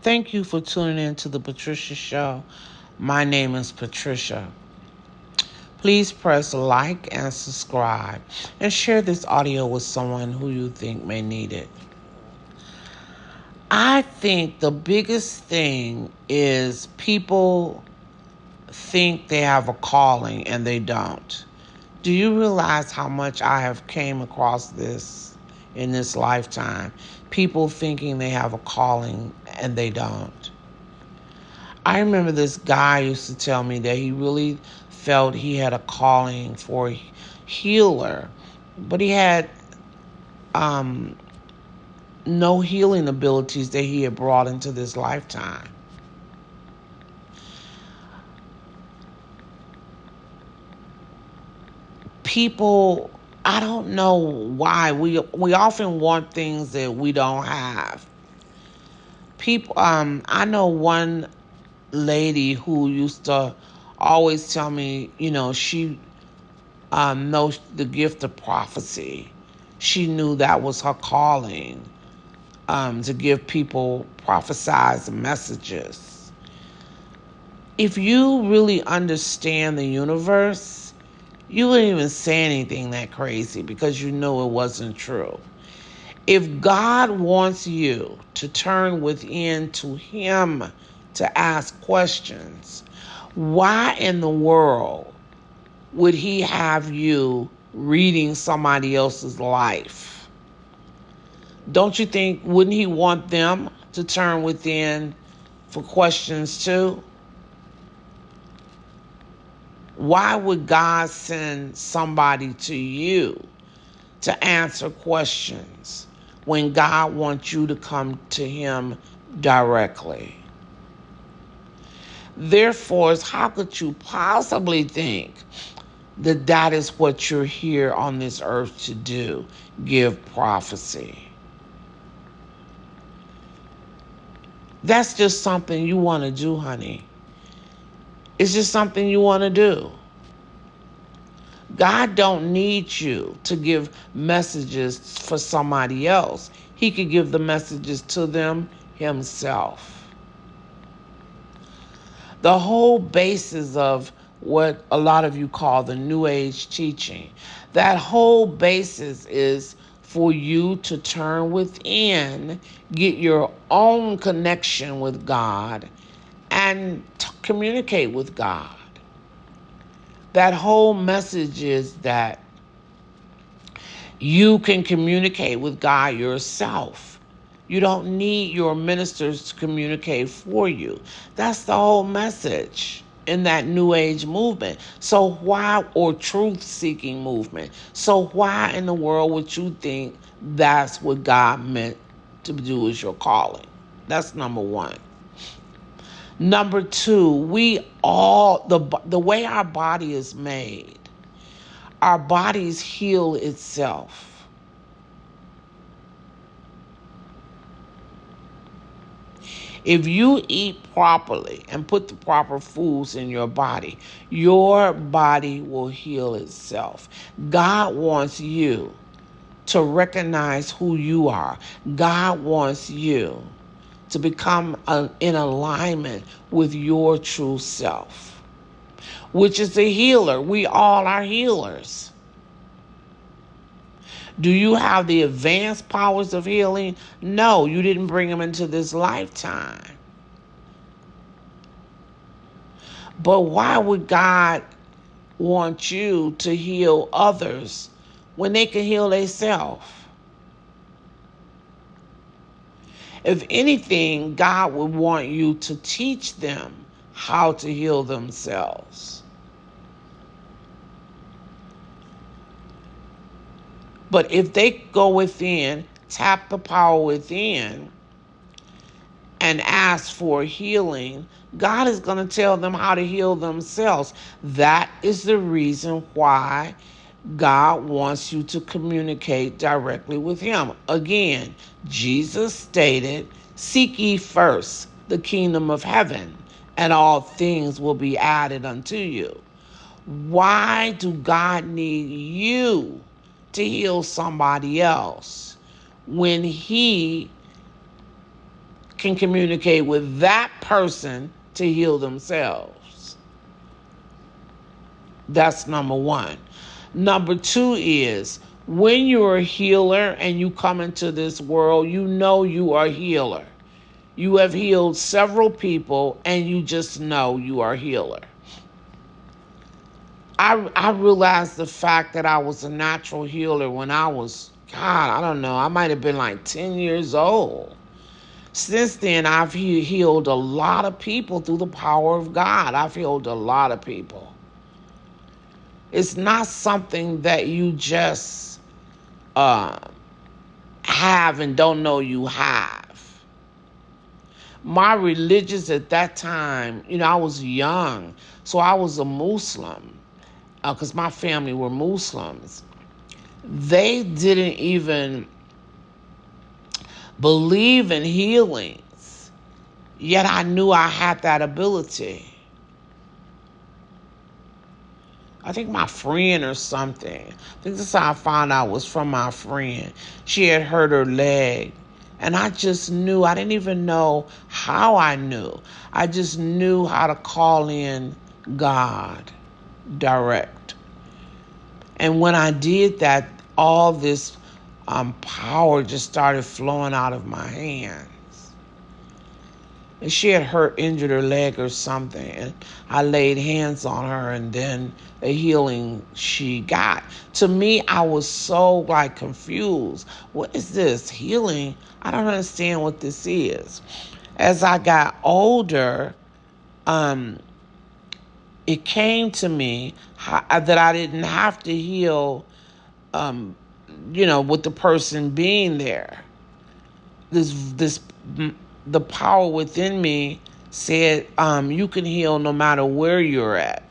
Thank you for tuning in to the Patricia Show. My name is Patricia. Please press like and subscribe and share this audio with someone who you think may need it. I think the biggest thing is people think they have a calling and they don't. Do you realize how much I have came across this in this lifetime? People thinking they have a calling and they don't. I remember this guy used to tell me that he really felt he had a calling for a healer, but he had um, no healing abilities that he had brought into this lifetime. People, I don't know why we often want things that we don't have. People, I know one lady who used to always tell me, she knows the gift of prophecy. She knew that was her calling, to give people prophesied messages. If you really understand the universe, you wouldn't even say anything that crazy because you know it wasn't true. If God wants you to turn within to Him to ask questions, why in the world would He have you reading somebody else's life? Don't you think, wouldn't He want them to turn within for questions too? Why would God send somebody to you to answer questions when God wants you to come to Him directly? Therefore, how could you possibly think that that is what you're here on this earth to do? Give prophecy. That's just something you want to do, honey. It's just something you want to do. God don't need you to give messages for somebody else. He could give the messages to them Himself. The whole basis of what a lot of you call the New Age teaching, that whole basis is for you to turn within, get your own connection with God, and communicate with God. That whole message is that you can communicate with God yourself. You don't need your ministers to communicate for you. That's the whole message in that New Age movement. So why, or truth-seeking movement. So why in the world would you think that's what God meant to do as your calling? That's number one. Number two, the way our body is made, our bodies heal itself. If you eat properly and put the proper foods in your body will heal itself. God wants you to recognize who you are. God wants you to become in alignment with your true self, which is a healer. We all are healers. Do you have the advanced powers of healing? No, you didn't bring them into this lifetime. But why would God want you to heal others when they can heal themselves? If anything, God would want you to teach them how to heal themselves. But if they go within, tap the power within, and ask for healing, God is going to tell them how to heal themselves. That is the reason why God wants you to communicate directly with Him. Again, Jesus stated, "Seek ye first the kingdom of heaven, and all things will be added unto you." Why do God need you to heal somebody else when He can communicate with that person to heal themselves. That's number one. Number two is when you're a healer and you come into this world, you know you are a healer. You have healed several people and you just know you are a healer. I realized the fact that I was a natural healer when I was, God, I don't know, I might have been like 10 years old. Since then, I've healed a lot of people through the power of God. I've healed a lot of people. It's not something that you just have and don't know you have. My religious at that time, I was young, so I was a Muslim because my family were Muslims. They didn't even believe in healings, yet I knew I had that ability. I think my friend or something. I think this is how I found out was from my friend. She had hurt her leg. And I just knew. I didn't even know how I knew. I just knew how to call in God direct. And when I did that, all this power just started flowing out of my hands. And she had injured her leg or something. And I laid hands on her and then the healing she got. To me, I was so confused. What is this? Healing? I don't understand what this is. As I got older, it came to me that I didn't have to heal, with the person being there. The power within me said, you can heal no matter where you're at.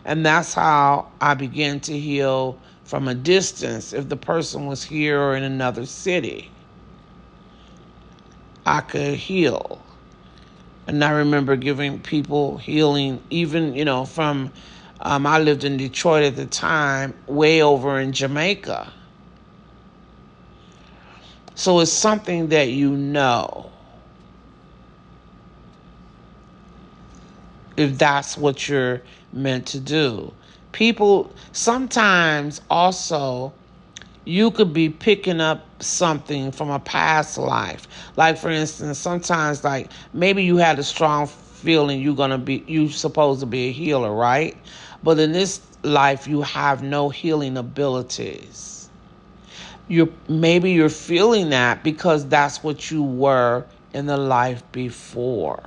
And that's how I began to heal from a distance. If the person was here or in another city, I could heal. And I remember giving people healing, even, from, I lived in Detroit at the time, way over in Jamaica. So it's something that you know. If that's what you're meant to do. People, sometimes also, you could be picking up something from a past life. Like, for instance, sometimes, maybe you had a strong feeling you're supposed to be a healer, right? But in this life, you have no healing abilities. Maybe you're feeling that because that's what you were in the life before.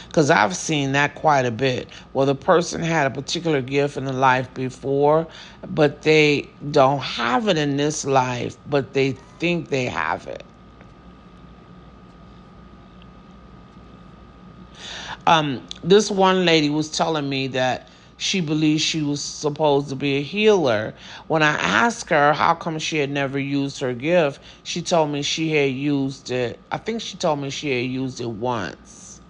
Because I've seen that quite a bit. Well, the person had a particular gift in the life before, but they don't have it in this life, but they think they have it. This one lady was telling me that she believed she was supposed to be a healer. When I asked her how come she had never used her gift, she told me she had used it. I think she told me she had used it once.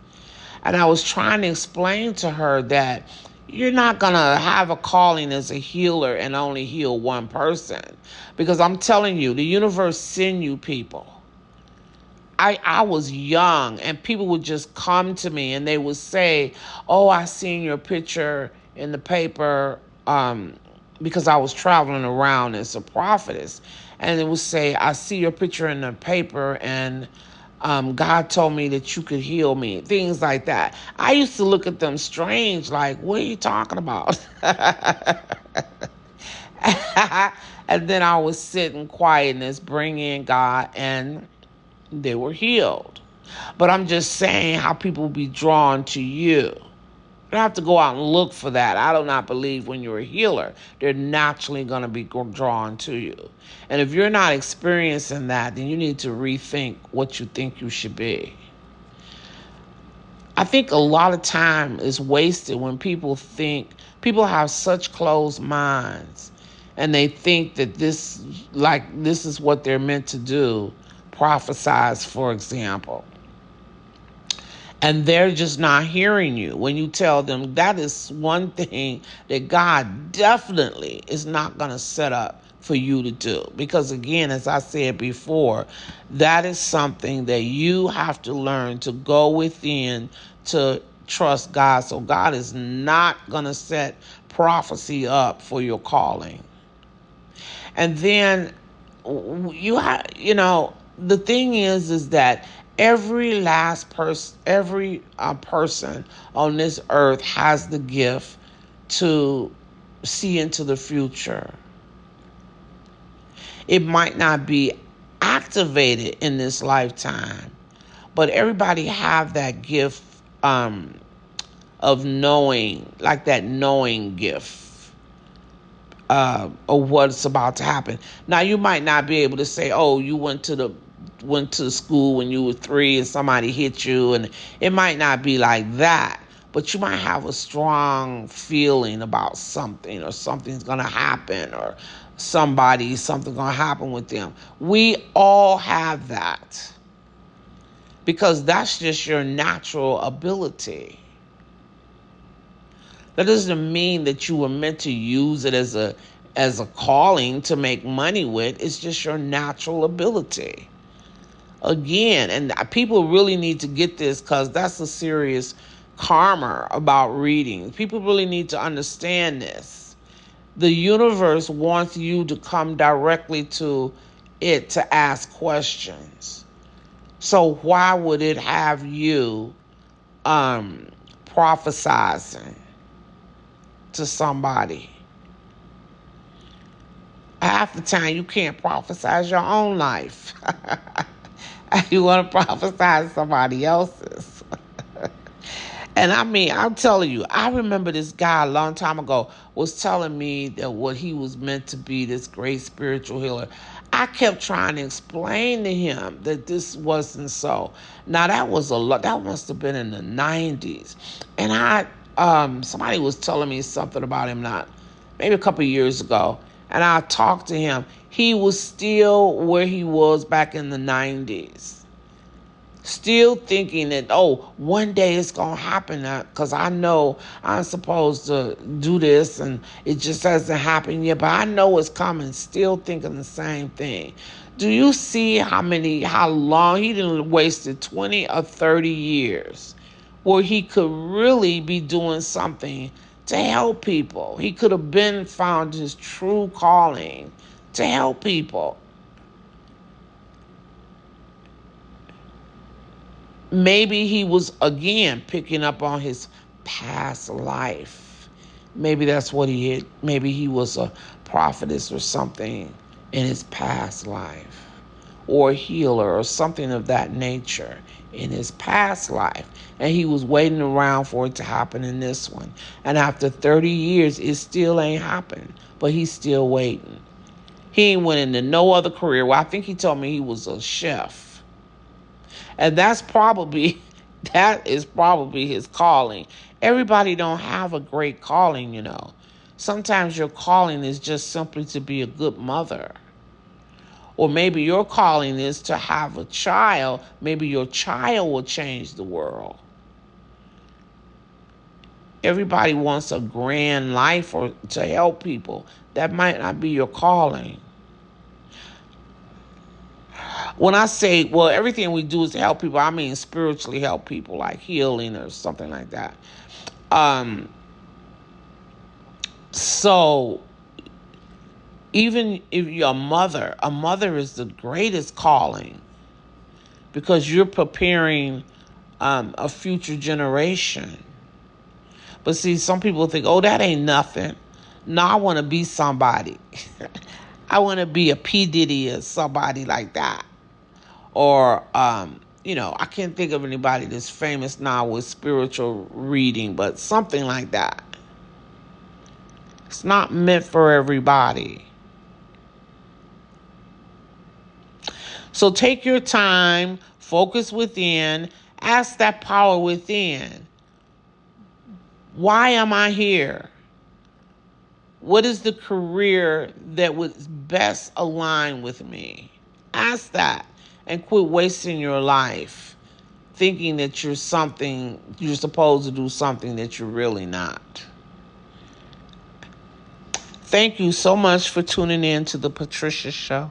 And I was trying to explain to her that you're not going to have a calling as a healer and only heal one person. Because I'm telling you, the universe send you people. I was young and people would just come to me and they would say, oh, I seen your picture in the paper because I was traveling around as a prophetess. And they would say, I see your picture in the paper and God told me that you could heal me. Things like that. I used to look at them strange, like, what are you talking about? And then I was sit in quietness, bring in God, and they were healed. But I'm just saying how people will be drawn to you. You don't have to go out and look for that. I do not believe when you're a healer, they're naturally going to be drawn to you. And if you're not experiencing that, then you need to rethink what you think you should be. I think a lot of time is wasted when people have such closed minds and they think that this is what they're meant to do. Prophesize, for example. And they're just not hearing you when you tell them that is one thing that God definitely is not going to set up for you to do. Because again, as I said before, that is something that you have to learn to go within to trust God. So God is not going to set prophecy up for your calling. And then the thing is that every last person, every person on this earth has the gift to see into the future. It might not be activated in this lifetime, but everybody have that gift of knowing, like that knowing gift of what's about to happen. Now, you might not be able to say, "Oh, you went to school when you were 3 and somebody hit you," and it might not be like that. But you might have a strong feeling about something, or something's gonna happen, or something's gonna happen with them. We all have that because that's just your natural ability. That doesn't mean that you were meant to use it as a calling to make money with. It's just your natural ability. Again, and people really need to get this, because that's a serious karma about reading. People really need to understand this. The universe wants you to come directly to it to ask questions. So why would it have you prophesizing to somebody? Half the time you can't prophesize your own life. You want to prophesize somebody else's. And I mean, I'm telling you, I remember this guy a long time ago was telling me that what he was meant to be, this great spiritual healer. I kept trying to explain to him that this wasn't so. Now that was a lot. That must have been in the 90s. And somebody was telling me something about him not maybe a couple of years ago. And I talked to him. He was still where he was back in the 90s. Still thinking that, oh, one day it's going to happen, because I know I'm supposed to do this and it just hasn't happened yet, but I know it's coming. Still thinking the same thing. Do you see how long he didn't wasted 20 or 30 years where he could really be doing something to help people? He could have been found his true calling to help people. Maybe he was, again, picking up on his past life. Maybe that's what he had. Maybe he was a prophetess or something in his past life, or a healer or something of that nature in his past life. And he was waiting around for it to happen in this one. And after 30 years, it still ain't happened, but he's still waiting. He ain't went into no other career. Well, I think he told me he was a chef. And that is probably his calling. Everybody don't have a great calling, Sometimes your calling is just simply to be a good mother. Or maybe your calling is to have a child. Maybe your child will change the world. Everybody wants a grand life or to help people. That might not be your calling. When I say, well, everything we do is to help people, I mean spiritually help people, like healing or something like that. So even if you're a mother is the greatest calling, because you're preparing a future generation. But see, some people think, oh, that ain't nothing. No, I want to be somebody. I want to be a P. Diddy or somebody like that. Or, I can't think of anybody that's famous now with spiritual reading, but something like that. It's not meant for everybody. So take your time, focus within, ask that power within. Why am I here? What is the career that would best align with me? Ask that and quit wasting your life thinking that you're supposed to do something that you're really not. Thank you so much for tuning in to the Patricia Show.